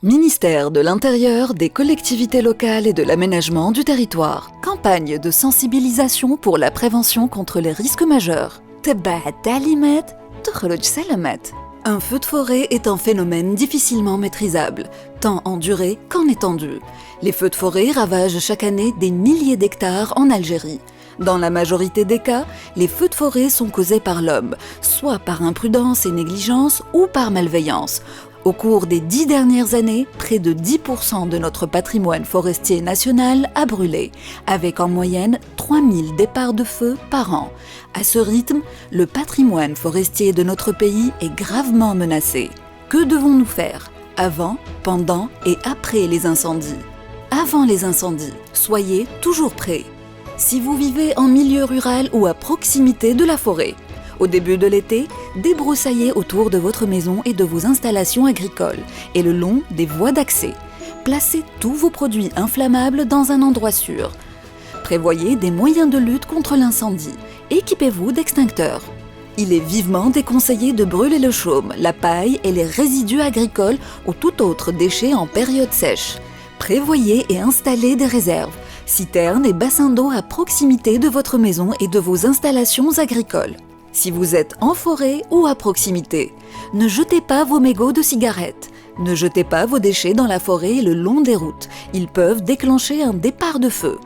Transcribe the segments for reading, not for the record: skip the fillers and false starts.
Ministère de l'Intérieur, des collectivités locales et de l'aménagement du territoire. Campagne de sensibilisation pour la prévention contre les risques majeurs. Un feu de forêt est un phénomène difficilement maîtrisable, tant en durée qu'en étendue. Les feux de forêt ravagent chaque année des milliers d'hectares en Algérie. Dans la majorité des cas, les feux de forêt sont causés par l'homme, soit par imprudence et négligence ou par malveillance. Au cours des 10 dernières années, près de 10% de notre patrimoine forestier national a brûlé, avec en moyenne 3000 départs de feu par an. À ce rythme, le patrimoine forestier de notre pays est gravement menacé. Que devons-nous faire avant, pendant et après les incendies? Avant les incendies, soyez toujours prêts. Si vous vivez en milieu rural ou à proximité de la forêt, au début de l'été, débroussaillez autour de votre maison et de vos installations agricoles et le long des voies d'accès. Placez tous vos produits inflammables dans un endroit sûr. Prévoyez des moyens de lutte contre l'incendie. Équipez-vous d'extincteurs. Il est vivement déconseillé de brûler le chaume, la paille et les résidus agricoles ou tout autre déchet en période sèche. Prévoyez et installez des réserves, citernes et bassins d'eau à proximité de votre maison et de vos installations agricoles. Si vous êtes en forêt ou à proximité, ne jetez pas vos mégots de cigarettes. Ne jetez pas vos déchets dans la forêt et le long des routes. Ils peuvent déclencher un départ de feu.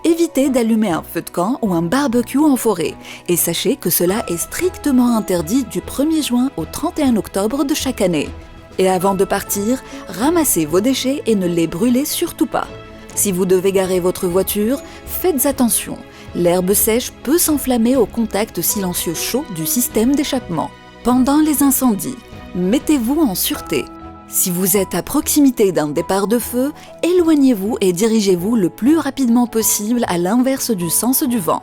Évitez d'allumer un feu de camp ou un barbecue en forêt. Et sachez que cela est strictement interdit du 1er juin au 31 octobre de chaque année. Et avant de partir, ramassez vos déchets et ne les brûlez surtout pas. Si vous devez garer votre voiture, faites attention. L'herbe sèche peut s'enflammer au contact silencieux chaud du système d'échappement. Pendant les incendies, mettez-vous en sûreté. Si vous êtes à proximité d'un départ de feu, éloignez-vous et dirigez-vous le plus rapidement possible à l'inverse du sens du vent.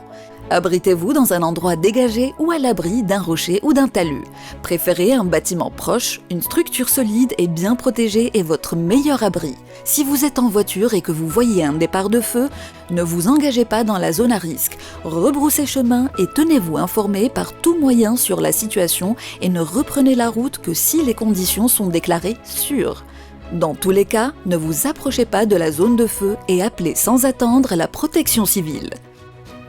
Abritez-vous dans un endroit dégagé ou à l'abri d'un rocher ou d'un talus. Préférez un bâtiment proche, une structure solide et bien protégée est votre meilleur abri. Si vous êtes en voiture et que vous voyez un départ de feu, ne vous engagez pas dans la zone à risque. Rebroussez chemin et tenez-vous informé par tout moyen sur la situation et ne reprenez la route que si les conditions sont déclarées sûres. Dans tous les cas, ne vous approchez pas de la zone de feu et appelez sans attendre la protection civile.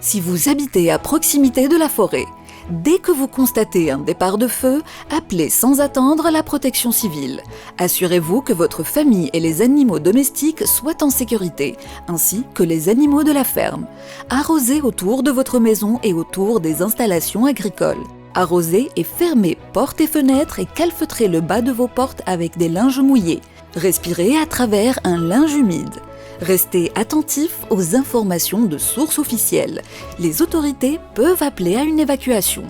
Si vous habitez à proximité de la forêt, dès que vous constatez un départ de feu, appelez sans attendre la protection civile. Assurez-vous que votre famille et les animaux domestiques soient en sécurité, ainsi que les animaux de la ferme. Arrosez autour de votre maison et autour des installations agricoles. Arrosez et fermez portes et fenêtres et calfeutrez le bas de vos portes avec des linges mouillés. Respirez à travers un linge humide. Restez attentifs aux informations de sources officielles. Les autorités peuvent appeler à une évacuation.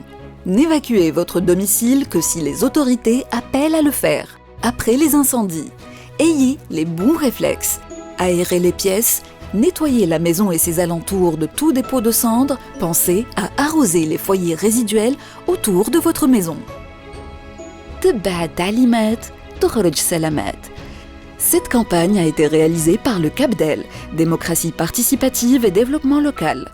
N'évacuez votre domicile que si les autorités appellent à le faire. Après les incendies, ayez les bons réflexes. Aérez les pièces, nettoyez la maison et ses alentours de tout dépôt de cendres. Pensez à arroser les foyers résiduels autour de votre maison. Cette campagne a été réalisée par le CAPDEL, Démocratie participative et développement local.